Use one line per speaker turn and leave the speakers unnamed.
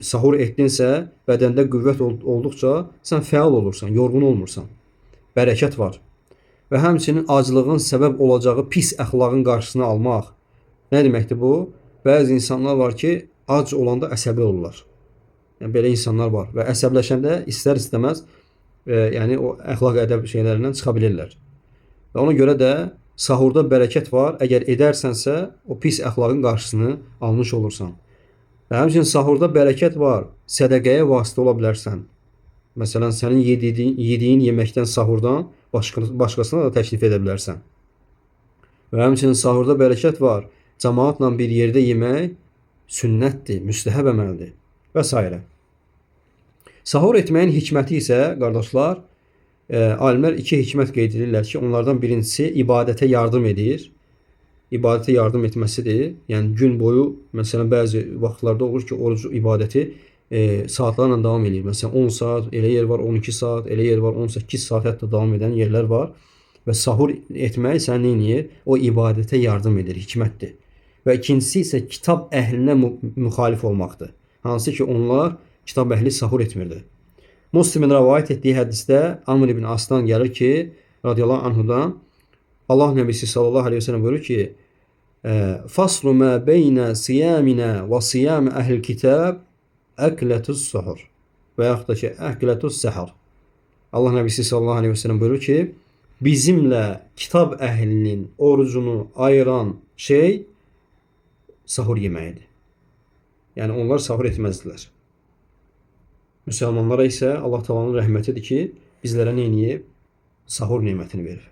Sahur etdinsə, bədəndə qüvvət olduqca sən fəal olursan, yorğun olmursan. Bərəkət var. Və həmçinin aclığın səbəb olacağı pis əxlaqın qarşısını almaq. Nə deməkdir bu? Bəzi insanlar var ki, ac olanda əsəbi olurlar. Yəni belə insanlar var və əsəbləşəndə istər-istəməz yəni o əxlaq ədəb şeylərindən çıxa bilirlər. Və ona görə də sahurda bərəkət var. Əgər edərsənsə, o pis əxlaqın qarşısını almış olursan. Və həmçinin sahurda bərəkət var. Sədəqəyə vasitə ola bilərsən. Məsələn, sənin yediyin yeməkdən sahurdan başqasına da təklif edə bilərsən. Və həmçinin sahurda bərəkət var. Cəmaatla bir yerdə yemək sünnətdir, müstəhəb əməldir və s. Sahur etməyin hikməti isə, qardaşlar, alimlər iki hikmət qeyd edirlər ki, onlardan birincisi ibadətə yardım edir. İbadətə yardım etməsidir. Yəni gün boyu, məsələn, bəzi vaxtlarda olur ki, oruc ibadəti saatlarla davam edir. Məsələn, 10 saat, elə yer var 12 saat, elə yer var 18 saat hətta davam edən yerlər var. Və sahur etmək sən nə edir? O ibadətə yardım edir, hikmətdir. Və ikincisi isə kitab əhlinə müxalif olmaqdır. Hansı ki, onlar kitab əhli sahur etmirdi. Müslimin rəvayət etdiyi hədisdə Amr ibn Aslan gəlir ki, radiyallahu anhudan, Allah Nəbisi sallallahu aleyhi ve sellem buyurur ki, faslu ma beyne siyamina və siyam əhl kitab əklətus sahur və yaxud da ki, əklətus səhər. Allah Nəbisi sallallahu aleyhi ve sellem buyurur ki, bizimlə kitab əhlinin orucunu ayıran şey sahur yeməyidir. Yəni onlar sahur etməzdilər. Müsəlmanlara isə Allah Taala'nın rəhmətidir ki, bizlərə nə edib? Sahur nemətini verir.